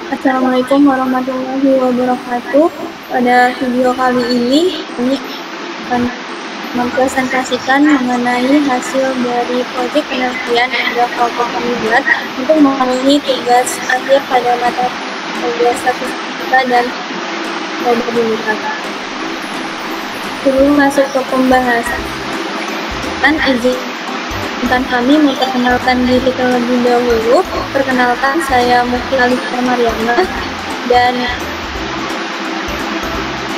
Assalamualaikum warahmatullahi wabarakatuh. Pada video kali ini, kami akan mempresentasikan mengenai hasil dari proyek penelitian yang kelompok kami buat untuk memenuhi tugas akhir pada mata kuliah statistika dan probabilitas. Sebelum masuk ke pembahasan, izinkan kami memperkenalkan diri terlebih dahulu. Perkenalkan, saya Mufti Alifah Mariana dan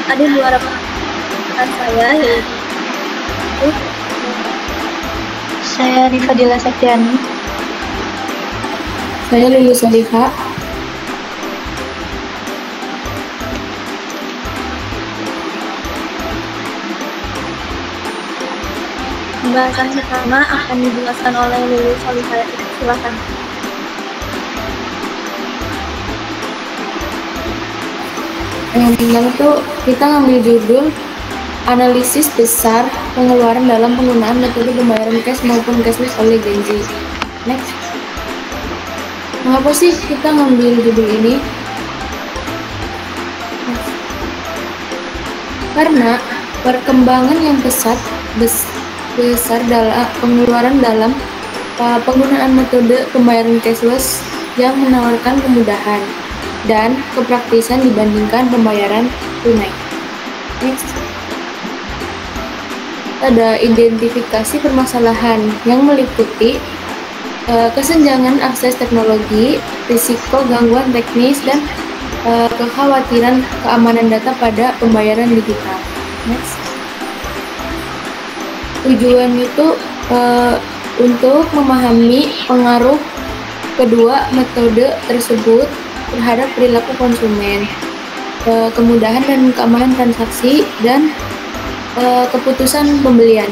ada dua rekan saya, yaitu saya Rifadila Septiani. Saya Lulu Soliha. Pembahasan pertama akan dijelaskan oleh Lulu Soliha. Silakan. Yang pertama tuh kita ngambil judul analisis besar pengeluaran dalam penggunaan metode pembayaran cash maupun cashless oleh Gen Z. Next. Mengapa sih kita ngambil judul ini? Next. Karena perkembangan yang besar dalam pengeluaran dalam penggunaan metode pembayaran cashless yang menawarkan kemudahan dan kepraktisan dibandingkan pembayaran tunai. Next. Ada identifikasi permasalahan yang meliputi kesenjangan akses teknologi, risiko gangguan teknis, dan kekhawatiran keamanan data pada pembayaran digital. Next. Tujuan itu untuk memahami pengaruh kedua metode tersebut terhadap perilaku konsumen, kemudahan dan keamanan transaksi, dan keputusan pembelian.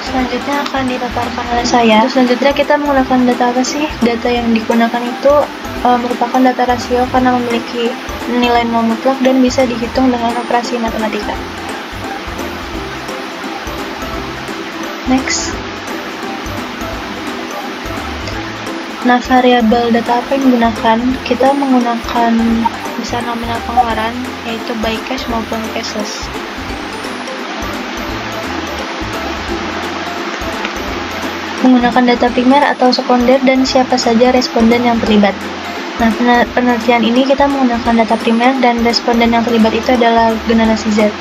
Selanjutnya akan dipaparkan oleh saya. Selanjutnya kita menggunakan data apa sih? Data yang digunakan itu merupakan data rasio karena memiliki nilai nol mutlak dan bisa dihitung dengan operasi matematika. Next. Nah, variabel data apa yang digunakan? Kita menggunakan besar nominal pengeluaran, yaitu by cash maupun cashless. Menggunakan data primer atau sekunder dan siapa saja responden yang terlibat. Nah, penelitian ini kita menggunakan data primer dan responden yang terlibat itu adalah generasi Z.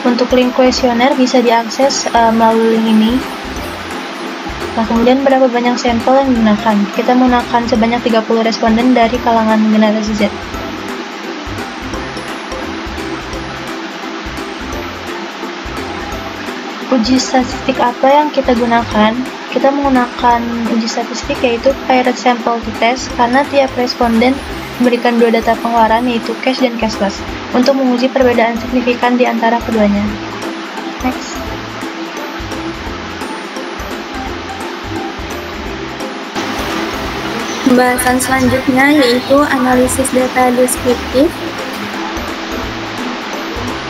Untuk link kuesioner bisa diakses melalui link ini. Nah, kemudian berapa banyak sampel yang digunakan? Kita menggunakan sebanyak 30 responden dari kalangan generasi Z. Uji statistik apa yang kita gunakan? Kita menggunakan uji statistik yaitu paired sample to test karena tiap responden memberikan dua data pengeluaran yaitu cash dan cashless untuk menguji perbedaan signifikan di antara keduanya. Next. Pembahasan selanjutnya yaitu analisis data deskriptif.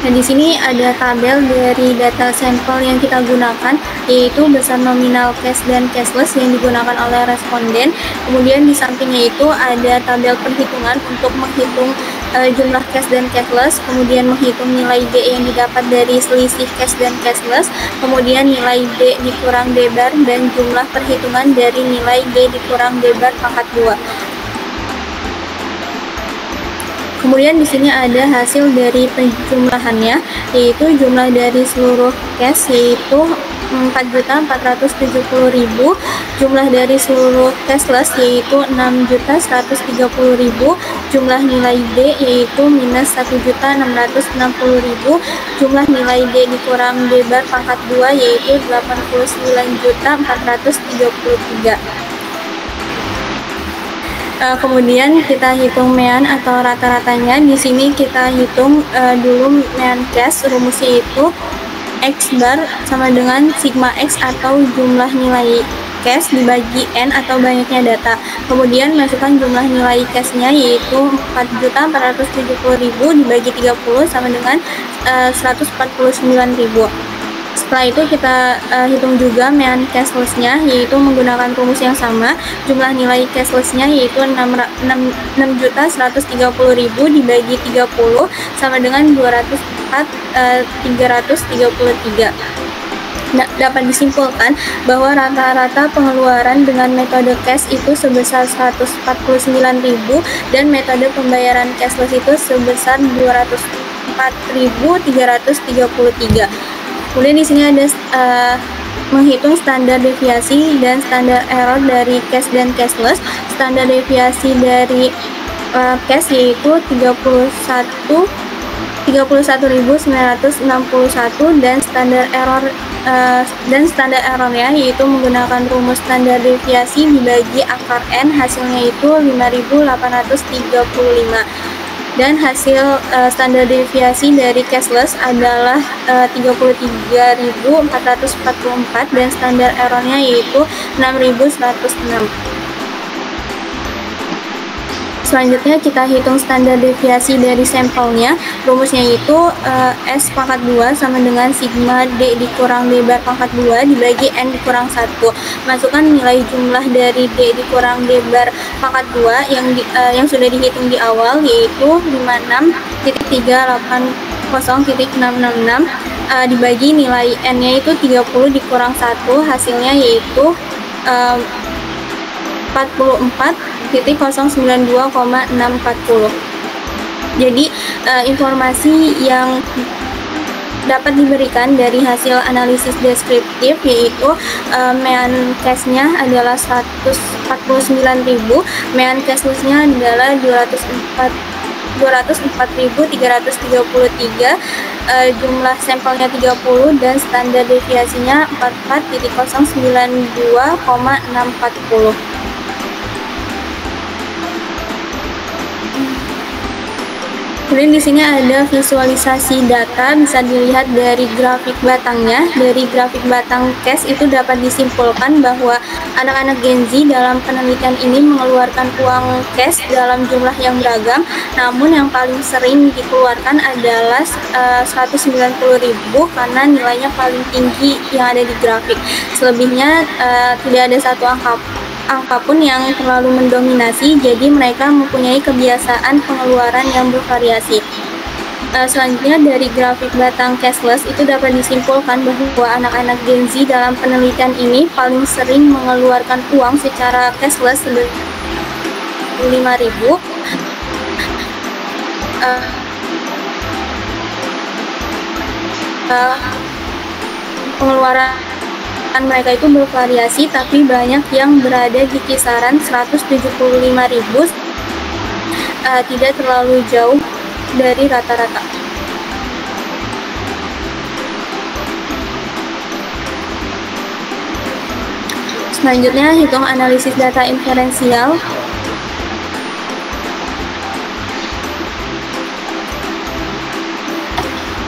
Nah, di sini ada tabel dari data sampel yang kita gunakan, yaitu besar nominal cash dan cashless yang digunakan oleh responden. Kemudian di sampingnya itu ada tabel perhitungan untuk menghitung jumlah cash dan cashless, kemudian menghitung nilai B yang didapat dari selisih cash dan cashless, kemudian nilai B dikurang D bar, dan jumlah perhitungan dari nilai B dikurang D bar pangkat 2. Kemudian di sini ada hasil dari penjumlahannya, yaitu jumlah dari seluruh cash yaitu 4.470.000, jumlah dari seluruh cashless yaitu 6.130.000, jumlah nilai D yaitu minus 1.660.000, jumlah nilai D dikurang D bar pangkat 2 yaitu 89.433. Kemudian kita hitung mean atau rata-ratanya. Di sini kita hitung dulu mean cash. Rumusnya itu X bar sama dengan sigma X atau jumlah nilai cash dibagi N atau banyaknya data. Kemudian masukkan jumlah nilai cashnya yaitu 4.470.000 dibagi 30 sama dengan 149.000. Setelah itu kita hitung juga mean cashless-nya, yaitu menggunakan rumus yang sama. Jumlah nilai cashless-nya yaitu 6.130.000 dibagi 30 sama dengan 333. Dapat disimpulkan bahwa rata-rata pengeluaran dengan metode cash itu sebesar 149.000 dan metode pembayaran cashless itu sebesar 204.333. Kemudian di sini ada menghitung standar deviasi dan standar error dari cash dan cashless. Standar deviasi dari cash yaitu 31.961 dan standar errornya yaitu menggunakan rumus standar deviasi dibagi akar N, hasilnya itu 5.835. Dan hasil standar deviasi dari cashless adalah 33.444 dan standar errornya yaitu 6.106. Selanjutnya kita hitung standar deviasi dari sampelnya. Rumusnya itu S pangkat 2 sama dengan sigma D dikurang D bar pangkat 2 dibagi N dikurang 1. Masukkan nilai jumlah dari D dikurang D bar pangkat 2 yang sudah dihitung di awal, yaitu 56.380.666 dibagi nilai N-nya itu 30 dikurang 1, hasilnya yaitu 44.092,640. Jadi informasi yang dapat diberikan dari hasil analisis deskriptif yaitu mean cash-nya adalah 149.000, mean cashless-nya adalah 204.333, jumlah sampelnya 30 dan standar deviasinya 44.092,640. Kemudian di sini ada visualisasi data, bisa dilihat dari grafik batangnya. Dari grafik batang cash itu dapat disimpulkan bahwa anak-anak Gen Z dalam penelitian ini mengeluarkan uang cash dalam jumlah yang beragam, namun yang paling sering dikeluarkan adalah 190.000 karena nilainya paling tinggi yang ada di grafik. Selebihnya tidak ada satu angka pun yang terlalu mendominasi, jadi mereka mempunyai kebiasaan pengeluaran yang bervariasi. Selanjutnya dari grafik batang cashless itu dapat disimpulkan bahwa anak-anak Gen Z dalam penelitian ini paling sering mengeluarkan uang secara cashless sebesar 5.000. Pengeluaran mereka itu bervariasi, tapi banyak yang berada di kisaran 175.000, tidak terlalu jauh dari rata-rata. Selanjutnya hitung analisis data inferensial.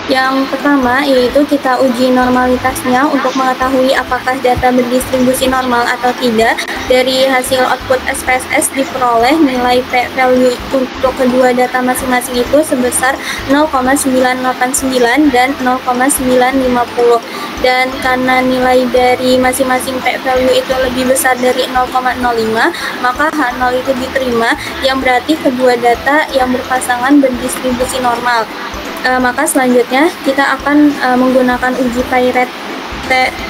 Yang pertama yaitu kita uji normalitasnya untuk mengetahui apakah data berdistribusi normal atau tidak. Dari hasil output SPSS diperoleh nilai p-value untuk kedua data masing-masing itu sebesar 0,989 dan 0,950. Dan karena nilai dari masing-masing p-value itu lebih besar dari 0,05, maka H0 itu diterima, yang berarti kedua data yang berpasangan berdistribusi normal. Maka selanjutnya kita akan menggunakan uji Peyret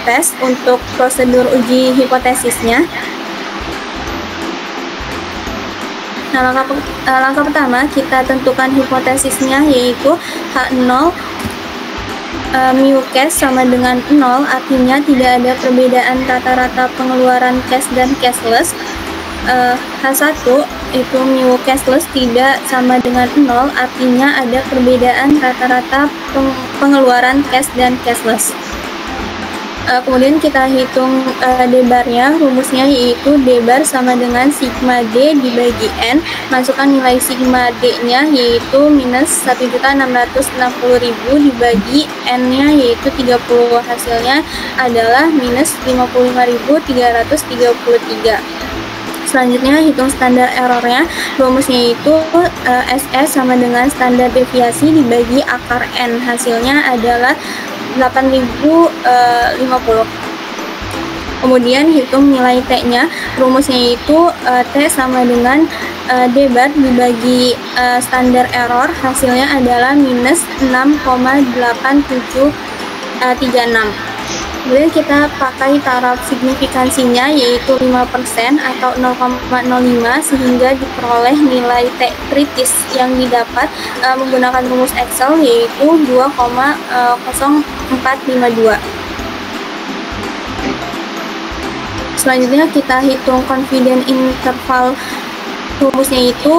test untuk prosedur uji hipotesisnya. Nah, langkah pertama kita tentukan hipotesisnya, yaitu H0 mu cash sama dengan 0, artinya tidak ada perbedaan rata-rata pengeluaran cash dan cashless. H1 itu mu cashless tidak sama dengan 0, artinya ada perbedaan rata-rata pengeluaran cash dan cashless. Kemudian kita hitung D-bar-nya, rumusnya yaitu D-bar sama dengan sigma D dibagi N. Masukkan nilai sigma D-nya yaitu minus 1.660.000 dibagi N-nya yaitu 30. Hasilnya adalah minus 55.333. Selanjutnya hitung standar errornya, rumusnya itu SS sama dengan standar deviasi dibagi akar N. Hasilnya adalah 8.050. Kemudian hitung nilai T-nya, rumusnya itu T sama dengan D bar dibagi standar error, hasilnya adalah minus 6,8736. Kemudian kita pakai taraf signifikansinya yaitu 5% atau 0,05 sehingga diperoleh nilai T kritis yang didapat menggunakan rumus Excel yaitu 2,0452. Selanjutnya kita hitung confidence interval, rumusnya itu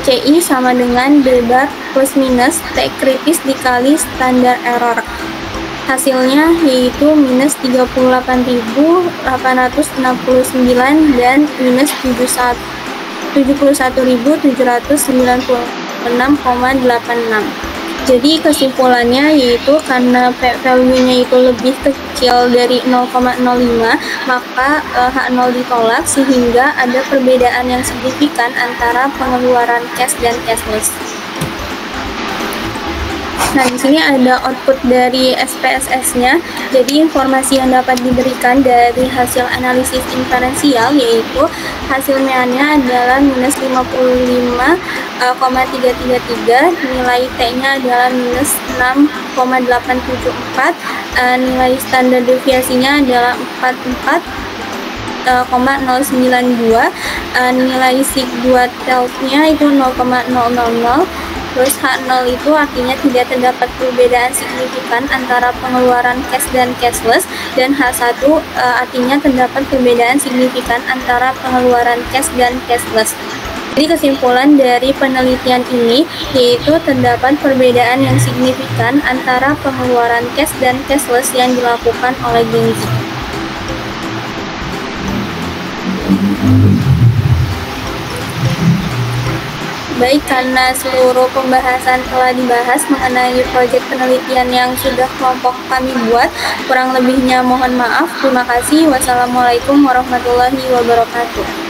CI sama dengan D bar plus minus T kritis dikali standar error. Hasilnya yaitu minus 38.869 dan minus 71.796,86. Jadi kesimpulannya yaitu karena P value-nya itu lebih kecil dari 0,05 maka H0 ditolak sehingga ada perbedaan yang signifikan antara pengeluaran cash dan cashless. Nah, di sini ada output dari SPSS-nya. Jadi informasi yang dapat diberikan dari hasil analisis inferensial yaitu hasil MEA-nya adalah minus 55,333, nilai T-nya adalah minus 6,874, nilai standar deviasinya adalah 44,092, nilai sig2 TELF-nya itu 0,000. Terus H0 itu artinya tidak terdapat perbedaan signifikan antara pengeluaran cash dan cashless, dan H1 artinya terdapat perbedaan signifikan antara pengeluaran cash dan cashless. Jadi kesimpulan dari penelitian ini yaitu terdapat perbedaan yang signifikan antara pengeluaran cash dan cashless yang dilakukan oleh Genzi. Baik, karena seluruh pembahasan telah dibahas mengenai proyek penelitian yang sudah kelompok kami buat, kurang lebihnya mohon maaf. Terima kasih. Wassalamualaikum warahmatullahi wabarakatuh.